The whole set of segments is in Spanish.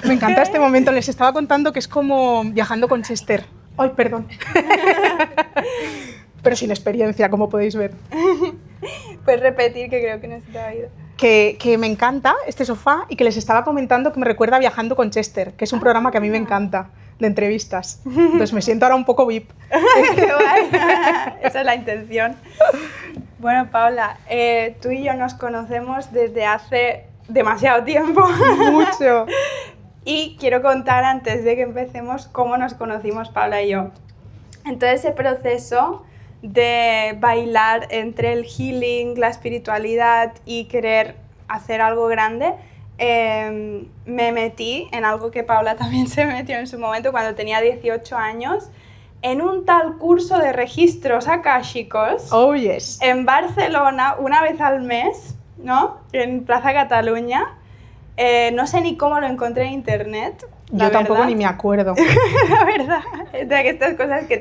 Me encanta este momento. Les estaba contando que es como viajando con Chester. Ay, perdón. Pero sin experiencia, como podéis ver. Puedes repetir, que creo que no se te ha oído. Que me encanta este sofá y que les estaba comentando que me recuerda a Viajando con Chester, que es un programa que a mí me encanta, de entrevistas. Entonces me siento ahora un poco VIP. Qué guay. Esa es la intención. Bueno, Paula, tú y yo nos conocemos desde hace demasiado tiempo. Mucho. Y quiero contar, antes de que empecemos, cómo nos conocimos Paula y yo. Entonces, ese proceso de bailar entre el healing, la espiritualidad y querer hacer algo grande, me metí en algo que Paula también se metió en su momento cuando tenía 18 años, en un tal curso de registros akáshicos. Oh, yes. En Barcelona, una vez al mes, ¿no? En Plaza Cataluña. No sé ni cómo lo encontré en internet. Yo tampoco ni me acuerdo. La verdad, de que estas cosas que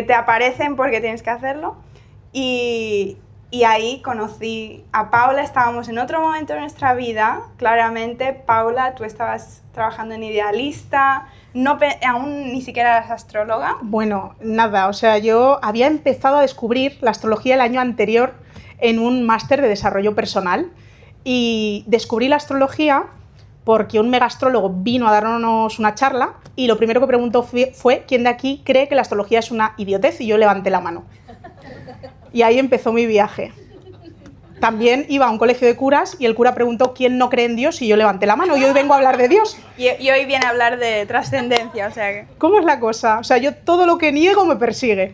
te aparecen porque tienes que hacerlo. Y ahí conocí a Paula. Estábamos en otro momento de nuestra vida, claramente. Paula, tú estabas trabajando en Idealista, aún ni siquiera eras astróloga. Bueno, nada, o sea, yo había empezado a descubrir la astrología el año anterior en un máster de desarrollo personal y descubrí la astrología porque un mega astrólogo vino a darnos una charla y lo primero que preguntó fue ¿quién de aquí cree que la astrología es una idiotez? Y yo levanté la mano. Y ahí empezó mi viaje. También iba a un colegio de curas y el cura preguntó ¿quién no cree en Dios? Y yo levanté la mano y hoy vengo a hablar de Dios. Y hoy viene a hablar de trascendencia, o sea que... ¿Cómo es la cosa? O sea, yo todo lo que niego me persigue.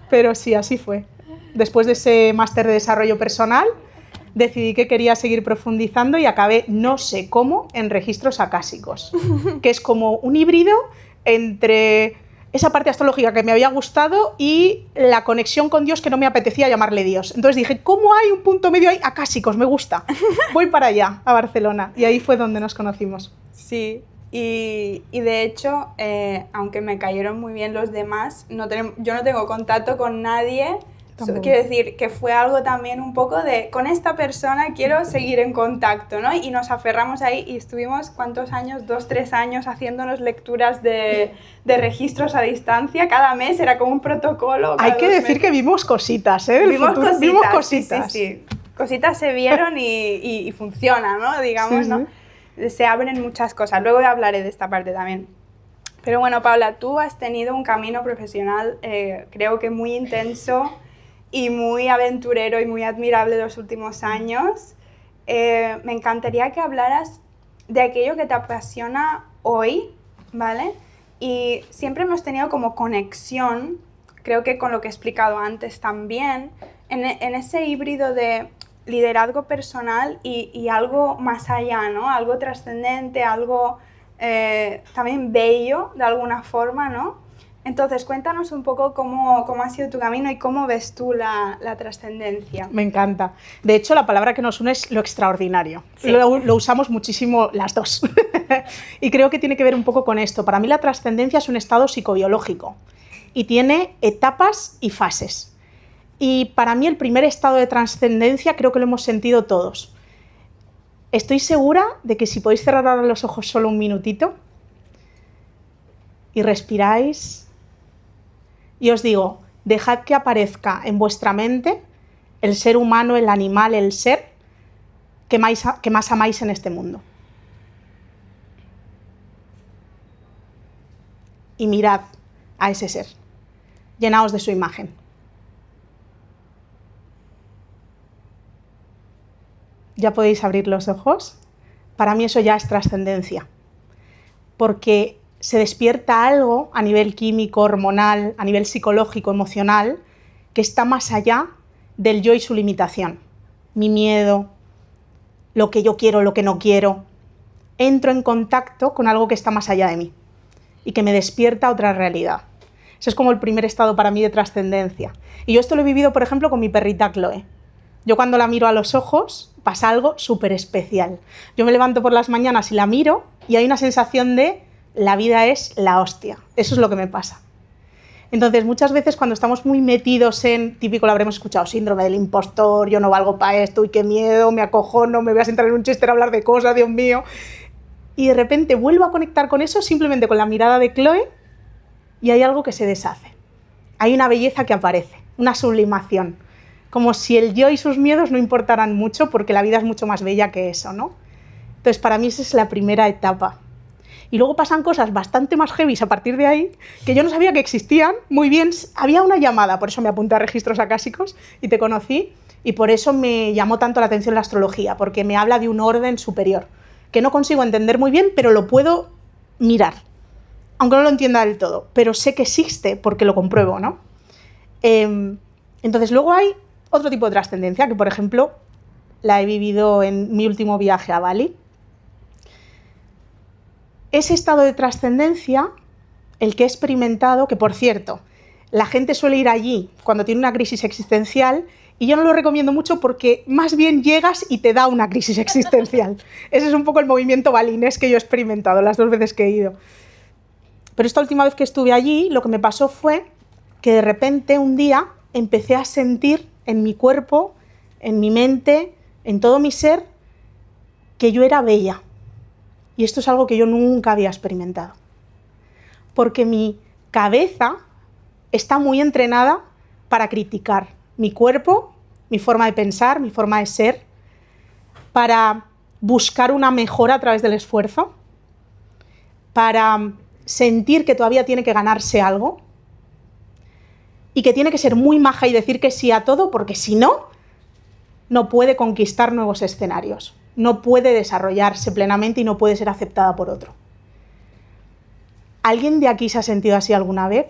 Pero sí, así fue. Después de ese máster de desarrollo personal, decidí que quería seguir profundizando y acabé, no sé cómo, en registros acásicos, que es como un híbrido entre esa parte astrológica que me había gustado y la conexión con Dios que no me apetecía llamarle Dios. Entonces dije, ¿cómo hay un punto medio ahí? Acásicos, me gusta. Voy para allá, a Barcelona. Y ahí fue donde nos conocimos. Sí, y de hecho, aunque me cayeron muy bien los demás, yo no tengo contacto con nadie. Quiero decir que fue algo también un poco de, con esta persona quiero seguir en contacto, ¿no? Y nos aferramos ahí y estuvimos, ¿cuántos años? 2, 3 años haciéndonos lecturas de registros a distancia. Cada mes era como un protocolo. Hay que decir que vimos cositas, ¿eh? Vimos cositas. Sí. Cositas se vieron y funcionan, ¿no? Digamos, sí, ¿no? Se abren muchas cosas. Luego hablaré de esta parte también. Pero bueno, Paula, tú has tenido un camino profesional, creo que muy intenso y muy aventurero y muy admirable los últimos años. Me encantaría que hablaras de aquello que te apasiona hoy, ¿vale? Y siempre hemos tenido como conexión, creo que con lo que he explicado antes también, en ese híbrido de liderazgo personal y algo más allá, ¿no? Algo trascendente, algo también bello de alguna forma, ¿no? Entonces, cuéntanos un poco cómo ha sido tu camino y cómo ves tú la trascendencia. Me encanta. De hecho, la palabra que nos une es lo extraordinario. Sí. Lo usamos muchísimo las dos. Y creo que tiene que ver un poco con esto. Para mí la trascendencia es un estado psicobiológico y tiene etapas y fases. Y para mí el primer estado de trascendencia creo que lo hemos sentido todos. Estoy segura de que si podéis cerrar ahora los ojos solo un minutito y respiráis y os digo, dejad que aparezca en vuestra mente el ser humano, el animal, el ser que más amáis en este mundo. Y mirad a ese ser, llenaos de su imagen. ¿Ya podéis abrir los ojos? Para mí eso ya es trascendencia, porque se despierta algo a nivel químico, hormonal, a nivel psicológico, emocional, que está más allá del yo y su limitación. Mi miedo, lo que yo quiero, lo que no quiero. Entro en contacto con algo que está más allá de mí y que me despierta otra realidad. Ese es como el primer estado para mí de trascendencia. Y yo esto lo he vivido, por ejemplo, con mi perrita Chloe. Yo cuando la miro a los ojos pasa algo súper especial. Yo me levanto por las mañanas y la miro y hay una sensación de la vida es la hostia. Eso es lo que me pasa. Entonces, muchas veces cuando estamos muy metidos en, típico lo habremos escuchado, síndrome del impostor, yo no valgo para esto, y qué miedo, me acojono, me voy a sentar en un Chester a hablar de cosas, Dios mío. y de repente vuelvo a conectar con eso simplemente con la mirada de Chloe y hay algo que se deshace. Hay una belleza que aparece, una sublimación, como si el yo y sus miedos no importaran mucho porque la vida es mucho más bella que eso, ¿no? Entonces, para mí esa es la primera etapa. Y luego pasan cosas bastante más heavies a partir de ahí, que yo no sabía que existían. Muy bien, había una llamada, por eso me apunté a registros acásicos y te conocí, y por eso me llamó tanto la atención la astrología, porque me habla de un orden superior, que no consigo entender muy bien, pero lo puedo mirar, aunque no lo entienda del todo, pero sé que existe porque lo compruebo, ¿no? Entonces, luego hay otro tipo de trascendencia, que por ejemplo la he vivido en mi último viaje a Bali. Ese estado de trascendencia, el que he experimentado, que por cierto, la gente suele ir allí cuando tiene una crisis existencial y yo no lo recomiendo mucho porque más bien llegas y te da una crisis existencial. Ese es un poco el movimiento balinés que yo he experimentado las 2 veces que he ido. Pero esta última vez que estuve allí, lo que me pasó fue que de repente un día empecé a sentir en mi cuerpo, en mi mente, en todo mi ser, que yo era bella. Y esto es algo que yo nunca había experimentado. Porque mi cabeza está muy entrenada para criticar mi cuerpo, mi forma de pensar, mi forma de ser, para buscar una mejora a través del esfuerzo, para sentir que todavía tiene que ganarse algo y que tiene que ser muy maja y decir que sí a todo, porque si no, no puede conquistar nuevos escenarios, no puede desarrollarse plenamente y no puede ser aceptada por otro. ¿Alguien de aquí se ha sentido así alguna vez?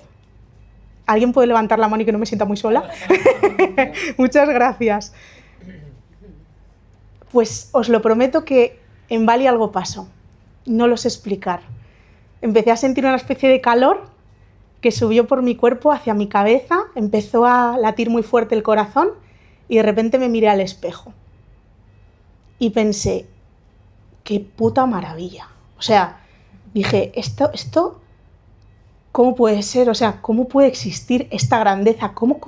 ¿Alguien puede levantar la mano y que no me sienta muy sola? Muchas gracias. Pues os lo prometo que en Bali algo pasó. No lo sé explicar. Empecé a sentir una especie de calor que subió por mi cuerpo hacia mi cabeza, empezó a latir muy fuerte el corazón y de repente me miré al espejo. Y pensé, qué puta maravilla. O sea, dije, esto ¿cómo puede ser? O sea, ¿cómo puede existir esta grandeza? ¿Cómo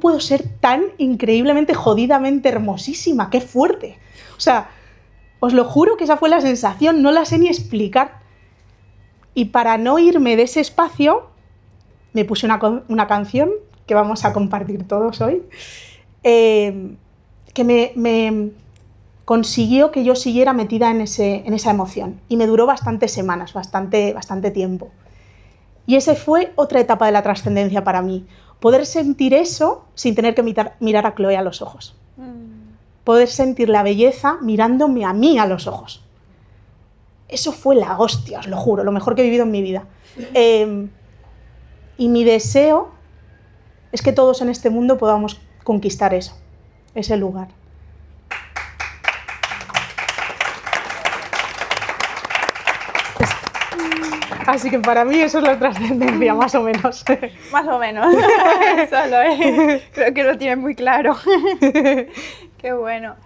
puedo ser tan increíblemente, jodidamente hermosísima? ¡Qué fuerte! O sea, os lo juro que esa fue la sensación, no la sé ni explicar. Y para no irme de ese espacio, me puse una canción que vamos a compartir todos hoy, que me consiguió que yo siguiera metida en esa emoción. Y me duró bastantes semanas, bastante tiempo. Y esa fue otra etapa de la trascendencia para mí. Poder sentir eso sin tener que mirar a Chloe a los ojos. Poder sentir la belleza mirándome a mí a los ojos. Eso fue la hostia, os lo juro, lo mejor que he vivido en mi vida. Y mi deseo es que todos en este mundo podamos conquistar eso, ese lugar. Así que para mí eso es la trascendencia, más o menos. Más o menos. Solo, creo que lo tienes muy claro. Qué bueno.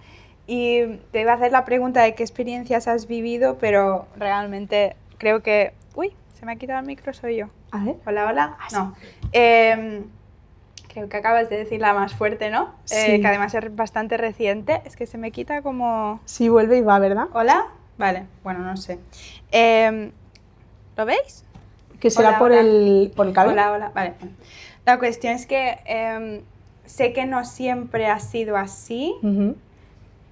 Y te iba a hacer la pregunta de qué experiencias has vivido, pero realmente creo que... Uy, se me ha quitado el micro, soy yo. A ver. Hola, hola. No. Creo que acabas de decir la más fuerte, ¿no? Sí. Que además es bastante reciente. Es que se me quita como... Sí, vuelve y va, ¿verdad? ¿Hola? Vale, bueno, no sé. ¿Lo veis? Que será Hola, por hola. el cable. Hola, vale. La cuestión es que sé que no siempre ha sido así. Uh-huh.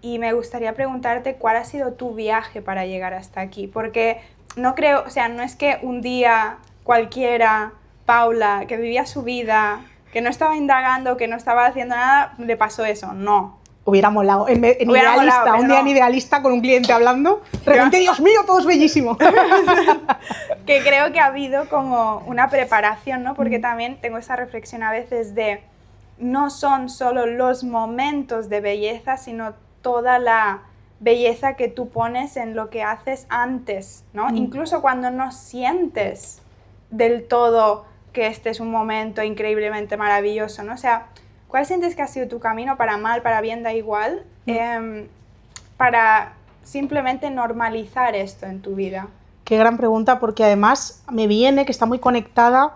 Y me gustaría preguntarte cuál ha sido tu viaje para llegar hasta aquí, porque no creo, o sea, no es que un día cualquiera, Paula, que vivía su vida, que no estaba indagando, que no estaba haciendo nada, le pasó eso, no. Hubiera molado, en Hubiera idealista, molado, un día no. en idealista con un cliente hablando, de repente, Dios mío, todo es bellísimo. Que creo que ha habido como una preparación, ¿no? Porque también tengo esa reflexión a veces de, no son solo los momentos de belleza, sino toda la belleza que tú pones en lo que haces antes, ¿no? Incluso cuando no sientes del todo que este es un momento increíblemente maravilloso, ¿no? O sea, ¿cuál sientes que ha sido tu camino, para mal, para bien, da igual, para simplemente normalizar esto en tu vida? Qué gran pregunta, porque además me viene que está muy conectada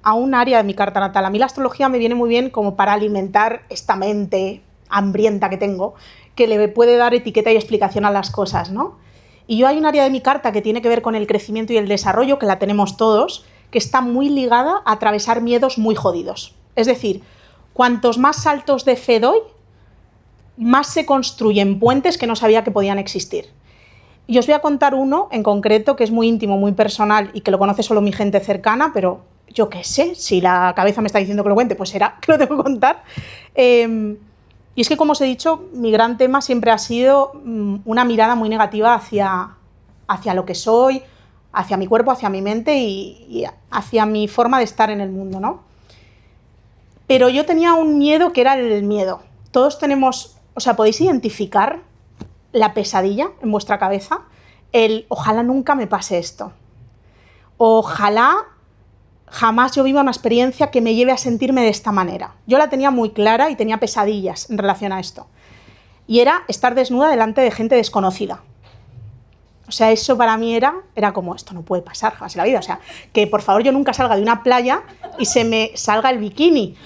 a un área de mi carta natal. A mí la astrología me viene muy bien como para alimentar esta mente hambrienta que tengo, que le puede dar etiqueta y explicación a las cosas, ¿no? Y yo hay un área de mi carta que tiene que ver con el crecimiento y el desarrollo, que la tenemos todos, que está muy ligada a atravesar miedos muy jodidos. Es decir, cuantos más saltos de fe doy, más se construyen puentes que no sabía que podían existir. Y os voy a contar uno en concreto que es muy íntimo, muy personal y que lo conoce solo mi gente cercana, pero yo qué sé, si la cabeza me está diciendo que lo cuente, pues será que lo tengo que contar. Y es que, como os he dicho, mi gran tema siempre ha sido una mirada muy negativa hacia lo que soy, hacia mi cuerpo, hacia mi mente y hacia mi forma de estar en el mundo, ¿no? Pero yo tenía un miedo que era el miedo. Todos tenemos, o sea, podéis identificar la pesadilla en vuestra cabeza, ojalá nunca me pase esto. Ojalá jamás yo viva una experiencia que me lleve a sentirme de esta manera. Yo la tenía muy clara y tenía pesadillas en relación a esto. Y era estar desnuda delante de gente desconocida. O sea, eso para mí era como, esto no puede pasar jamás en la vida. O sea, que por favor yo nunca salga de una playa y se me salga el bikini.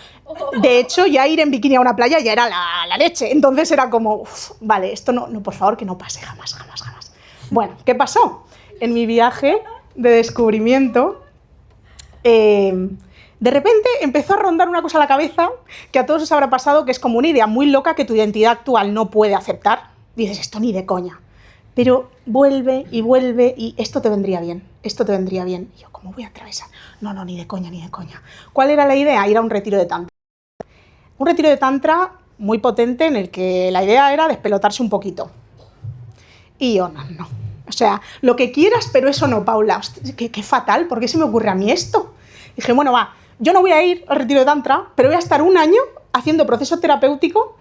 De hecho, ya ir en bikini a una playa ya era la leche. Entonces era como, vale, esto no, por favor, que no pase jamás, jamás, jamás. Bueno, ¿qué pasó? En mi viaje de descubrimiento, de repente empezó a rondar una cosa a la cabeza que a todos os habrá pasado, que es como una idea muy loca que tu identidad actual no puede aceptar. Dices, esto ni de coña. Pero vuelve y esto te vendría bien, esto te vendría bien. Y yo, ¿cómo voy a atravesar? No, ni de coña, ni de coña. ¿Cuál era la idea? Ir a un retiro de tantra. Un retiro de tantra muy potente en el que la idea era despelotarse un poquito. Y yo, no. O sea, lo que quieras, pero eso no, Paula. Hostia, qué fatal, ¿por qué se me ocurre a mí esto? Y dije, bueno, va, yo no voy a ir al retiro de tantra, pero voy a estar un año haciendo proceso terapéutico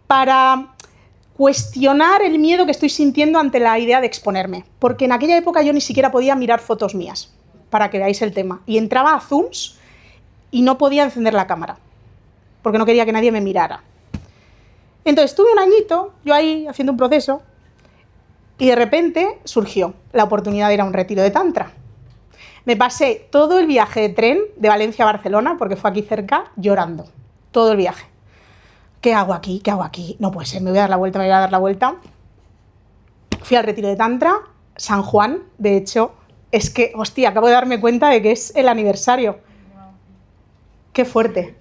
para cuestionar el miedo que estoy sintiendo ante la idea de exponerme. Porque en aquella época yo ni siquiera podía mirar fotos mías, para que veáis el tema. Y entraba a Zooms y no podía encender la cámara, porque no quería que nadie me mirara. Entonces estuve un añito, yo ahí haciendo un proceso, y de repente surgió la oportunidad de ir a un retiro de tantra. Me pasé todo el viaje de tren de Valencia a Barcelona, porque fue aquí cerca, llorando. Todo el viaje. ¿Qué hago aquí? ¿Qué hago aquí? No puede ser, me voy a dar la vuelta, me voy a dar la vuelta. Fui al retiro de tantra, San Juan, de hecho, es que, hostia, acabo de darme cuenta de que es el aniversario. Wow. Qué fuerte.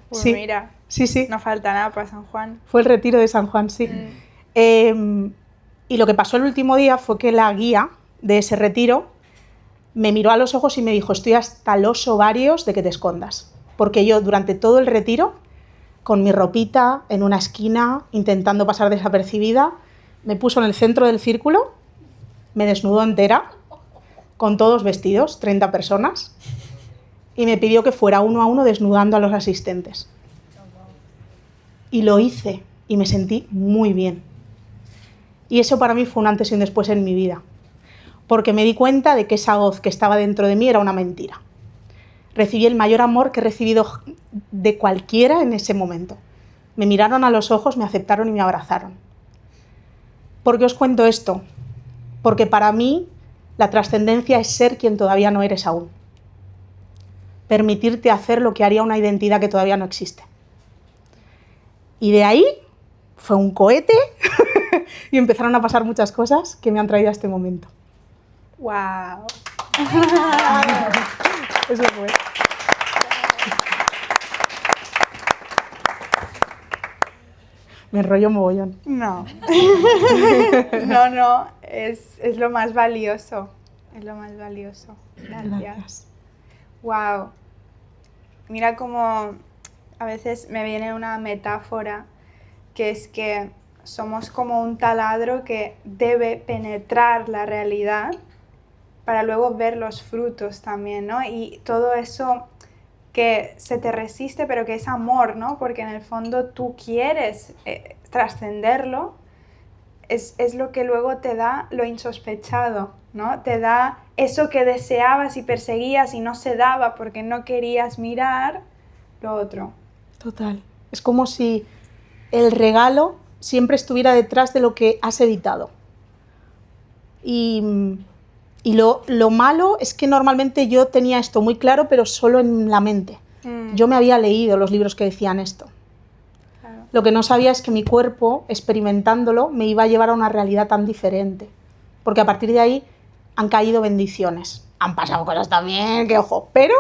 Pues sí. Mira, sí. No falta nada para San Juan. Fue el retiro de San Juan, sí. Y lo que pasó el último día fue que la guía de ese retiro me miró a los ojos y me dijo, estoy hasta los ovarios de que te escondas. Porque yo durante todo el retiro, con mi ropita en una esquina, intentando pasar desapercibida, me puso en el centro del círculo, me desnudó entera, con todos vestidos, 30 personas, y me pidió que fuera uno a uno desnudando a los asistentes. Y lo hice, y me sentí muy bien. Y eso para mí fue un antes y un después en mi vida, porque me di cuenta de que esa voz que estaba dentro de mí era una mentira. Recibí el mayor amor que he recibido de cualquiera en ese momento. Me miraron a los ojos, me aceptaron y me abrazaron. ¿Por qué os cuento esto? Porque para mí la trascendencia es ser quien todavía no eres aún. Permitirte hacer lo que haría una identidad que todavía no existe. Y de ahí fue un cohete y empezaron a pasar muchas cosas que me han traído a este momento. ¡Wow! Eso fue. Me enrollo mogollón. No. No, es lo más valioso. Es lo más valioso. Gracias. Wow. Mira cómo a veces me viene una metáfora que es que somos como un taladro que debe penetrar la realidad para luego ver los frutos también, ¿no? Y todo eso que se te resiste, pero que es amor, ¿no? Porque en el fondo tú quieres trascenderlo, es lo que luego te da lo insospechado, ¿no? Te da eso que deseabas y perseguías y no se daba porque no querías mirar lo otro. Total. Es como si el regalo siempre estuviera detrás de lo que has evitado. Y lo malo es que normalmente yo tenía esto muy claro, pero solo en la mente. Yo me había leído los libros que decían esto. Claro. Lo que no sabía es que mi cuerpo, experimentándolo, me iba a llevar a una realidad tan diferente. porque a partir de ahí han caído bendiciones. Han pasado cosas también, que ojo, pero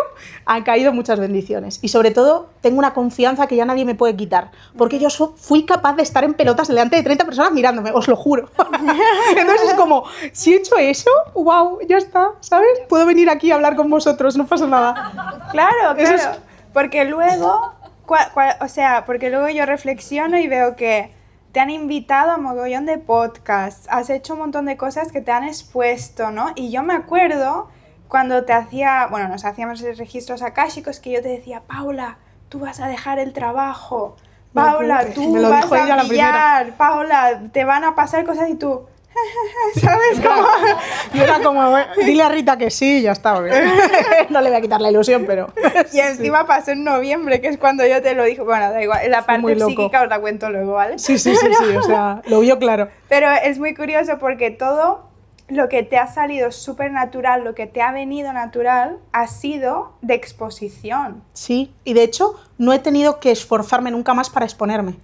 han caído muchas bendiciones. Y sobre todo, tengo una confianza que ya nadie me puede quitar, porque yo fui capaz de estar en pelotas delante de 30 personas mirándome, os lo juro. Entonces es como, si he hecho eso, wow, ya está, ¿sabes? Puedo venir aquí a hablar con vosotros, no pasa nada. Claro, porque luego, porque luego yo reflexiono y veo que te han invitado a mogollón de podcasts, has hecho un montón de cosas que te han expuesto, ¿no? Y yo me acuerdo cuando nos hacíamos registros akáshicos, que yo te decía, Paula, tú vas a dejar el trabajo, Paula, tú vas a brillar, Paula, te van a pasar cosas y tú... ¿Sabes cómo? Yo era como, dile a Rita que sí, ya está. No le voy a quitar la ilusión, pero... Y encima pasó en noviembre, que es cuando yo te lo dije. Bueno, da igual, la parte psíquica os la cuento luego, ¿vale? Sí, o sea, lo vio claro. Pero es muy curioso porque todo lo que te ha salido súper natural, lo que te ha venido natural, ha sido de exposición. Sí, y de hecho no he tenido que esforzarme nunca más para exponerme.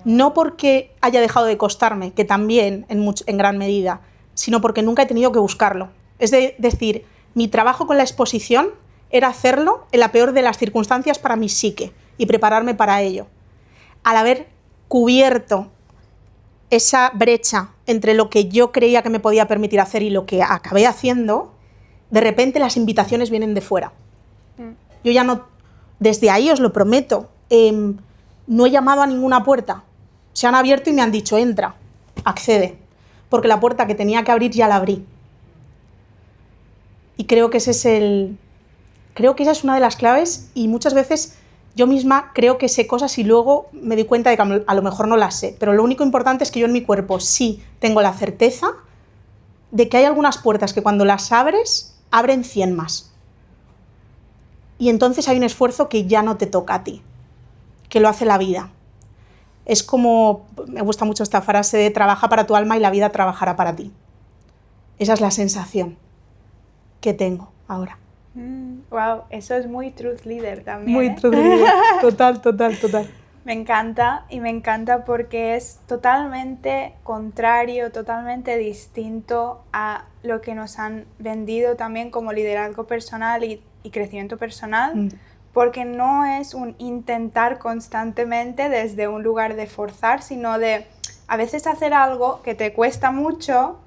No porque haya dejado de costarme, que también en gran medida, sino porque nunca he tenido que buscarlo. Es decir, mi trabajo con la exposición era hacerlo en la peor de las circunstancias para mi psique y prepararme para ello. Al haber cubierto esa brecha entre lo que yo creía que me podía permitir hacer y lo que acabé haciendo, de repente las invitaciones vienen de fuera. Yo ya no, desde ahí os lo prometo, no he llamado a ninguna puerta. Se han abierto y me han dicho, entra, accede, porque la puerta que tenía que abrir ya la abrí. Y creo que esa es una de las claves, y muchas veces yo misma creo que sé cosas y luego me doy cuenta de que a lo mejor no las sé, pero lo único importante es que yo en mi cuerpo sí tengo la certeza de que hay algunas puertas que cuando las abres, abren 100 más. Y entonces hay un esfuerzo que ya no te toca a ti, que lo hace la vida. Es como, me gusta mucho esta frase de trabaja para tu alma y la vida trabajará para ti. Esa es la sensación que tengo ahora. Wow, eso es muy truth leader también. Muy truth leader, total. Me encanta porque es totalmente contrario, totalmente distinto a lo que nos han vendido también como liderazgo personal y crecimiento personal, porque no es un intentar constantemente desde un lugar de forzar, sino de a veces hacer algo que te cuesta mucho,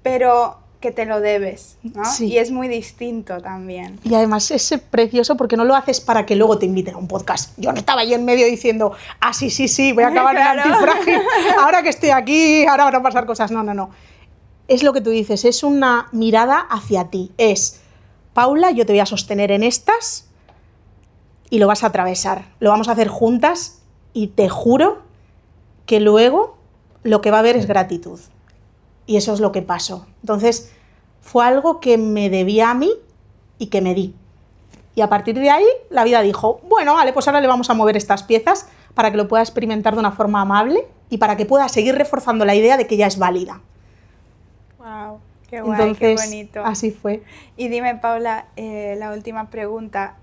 pero que te lo debes, ¿no? Sí. Y es muy distinto también. Y además es precioso porque no lo haces para que luego te inviten a un podcast. Yo no estaba ahí en medio diciendo, sí, voy a acabar Claro. en Antifrágil, ahora que estoy aquí, ahora van a pasar cosas. No. Es lo que tú dices, es una mirada hacia ti. Es, Paula, yo te voy a sostener en estas y lo vas a atravesar. Lo vamos a hacer juntas y te juro que luego lo que va a haber es gratitud. Y eso es lo que pasó. Entonces, fue algo que me debía a mí y que me di. Y a partir de ahí, la vida dijo, bueno, vale, pues ahora le vamos a mover estas piezas para que lo pueda experimentar de una forma amable y para que pueda seguir reforzando la idea de que ya es válida. Wow, qué guay, Entonces, qué bonito. Así fue. Y dime, Paula, la última pregunta.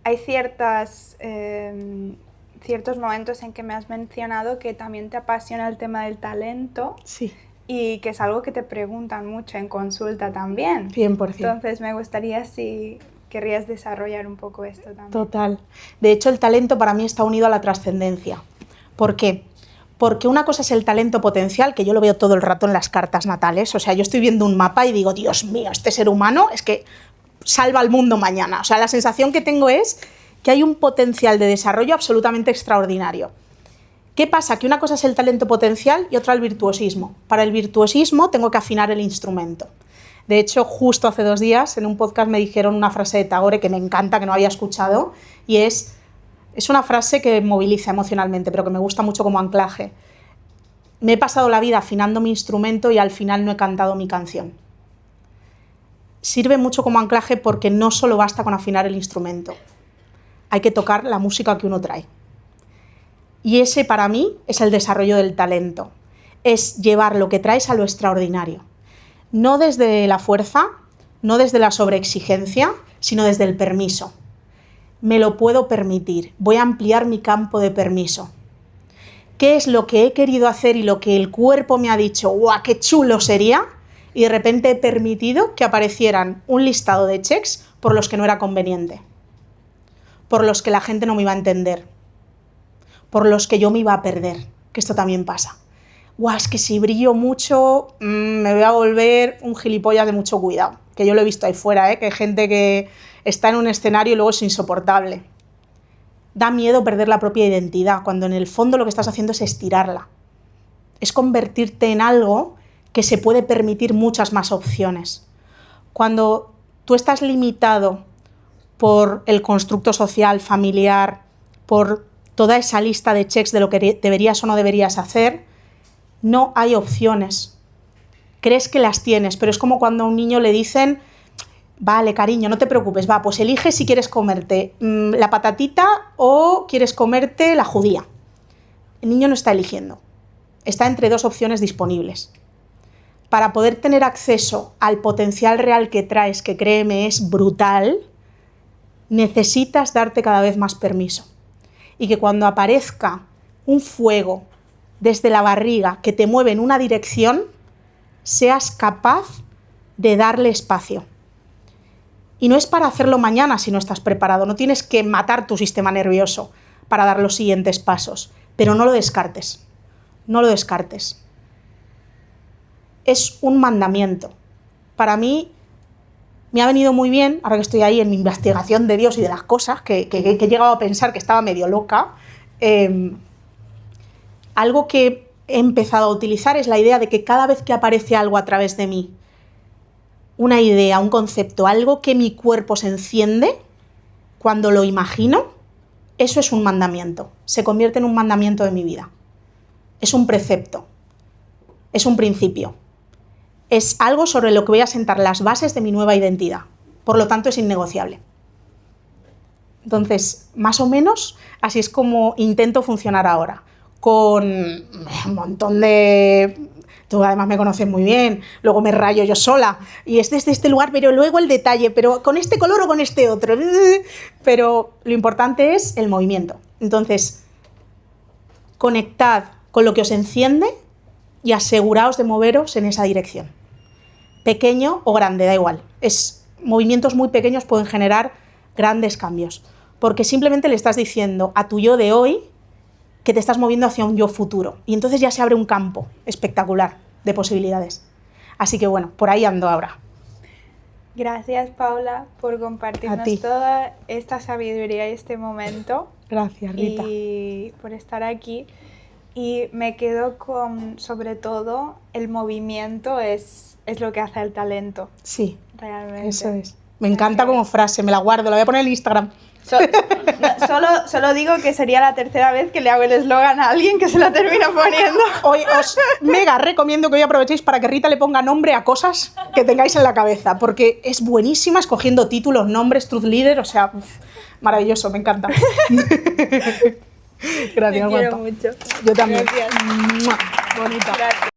Hay ciertos momentos en que me has mencionado que también te apasiona el tema del talento. Sí. Y que es algo que te preguntan mucho en consulta también. 100%. Entonces me gustaría si querrías desarrollar un poco esto también. Total. De hecho, el talento para mí está unido a la trascendencia. ¿Por qué? Porque una cosa es el talento potencial, que yo lo veo todo el rato en las cartas natales. O sea, yo estoy viendo un mapa y digo, Dios mío, este ser humano es que salva al mundo mañana. O sea, la sensación que tengo es que hay un potencial de desarrollo absolutamente extraordinario. ¿Qué pasa? Que una cosa es el talento potencial y otra el virtuosismo. Para el virtuosismo tengo que afinar el instrumento. De hecho, justo hace 2 días en un podcast me dijeron una frase de Tagore que me encanta, que no había escuchado, y es una frase que moviliza emocionalmente, pero que me gusta mucho como anclaje. Me he pasado la vida afinando mi instrumento y al final no he cantado mi canción. Sirve mucho como anclaje porque no solo basta con afinar el instrumento. Hay que tocar la música que uno trae. Y ese para mí es el desarrollo del talento. Es llevar lo que traes a lo extraordinario. No desde la fuerza, no desde la sobreexigencia, sino desde el permiso. Me lo puedo permitir. Voy a ampliar mi campo de permiso. qué es lo que he querido hacer y lo que el cuerpo me ha dicho, ¡guau, qué chulo sería! Y de repente he permitido que aparecieran un listado de checks por los que no era conveniente, por los que la gente no me iba a entender, por los que yo me iba a perder, que esto también pasa. ¡Guau, es que si brillo mucho me voy a volver un gilipollas de mucho cuidado! Que yo lo he visto ahí fuera, que hay gente que está en un escenario y luego es insoportable. Da miedo perder la propia identidad, cuando en el fondo lo que estás haciendo es estirarla. Es convertirte en algo que se puede permitir muchas más opciones. Cuando tú estás limitado por el constructo social, familiar, por toda esa lista de checks de lo que deberías o no deberías hacer, no hay opciones. Crees que las tienes, pero es como cuando a un niño le dicen: vale, cariño, no te preocupes, va, pues elige si quieres comerte la patatita o quieres comerte la judía. El niño no está eligiendo, está entre dos opciones disponibles. Para poder tener acceso al potencial real que traes, que créeme es brutal, necesitas darte cada vez más permiso. Y que cuando aparezca un fuego desde la barriga que te mueve en una dirección, seas capaz de darle espacio. Y no es para hacerlo mañana si no estás preparado, no tienes que matar tu sistema nervioso para dar los siguientes pasos, pero no lo descartes, no lo descartes. Es un mandamiento. Para mí me ha venido muy bien, ahora que estoy ahí en mi investigación de Dios y de las cosas, que he llegado a pensar que estaba medio loca, algo que he empezado a utilizar es la idea de que cada vez que aparece algo a través de mí, una idea, un concepto, algo que mi cuerpo se enciende, cuando lo imagino, eso es un mandamiento, se convierte en un mandamiento de mi vida. Es un precepto, es un principio, es algo sobre lo que voy a sentar las bases de mi nueva identidad, por lo tanto es innegociable. Entonces, más o menos, así es como intento funcionar ahora, con un montón de... Tú además me conoces muy bien, luego me rayo yo sola, y es desde este lugar, pero luego el detalle, pero con este color o con este otro. Pero lo importante es el movimiento. Entonces, conectad con lo que os enciende y aseguraos de moveros en esa dirección. Pequeño o grande, da igual. Movimientos muy pequeños pueden generar grandes cambios, porque simplemente le estás diciendo a tu yo de hoy que te estás moviendo hacia un yo futuro. Y entonces ya se abre un campo espectacular de posibilidades. Así que bueno, por ahí ando ahora. Gracias, Paula, por compartirnos toda esta sabiduría y este momento. Gracias, Rita. Y por estar aquí. Y me quedo con, sobre todo, el movimiento es lo que hace el talento. Sí, realmente. Eso es. Me encanta como frase, me la guardo, la voy a poner en Instagram. Solo digo que sería la tercera vez que le hago el eslogan a alguien que se la termina poniendo. Hoy os mega recomiendo que hoy aprovechéis para que Rita le ponga nombre a cosas que tengáis en la cabeza, porque es buenísima escogiendo títulos, nombres, truth leader, o sea, maravilloso, me encanta. Gracias, Te quiero mucho. Yo también. Gracias. Bonita. Gracias.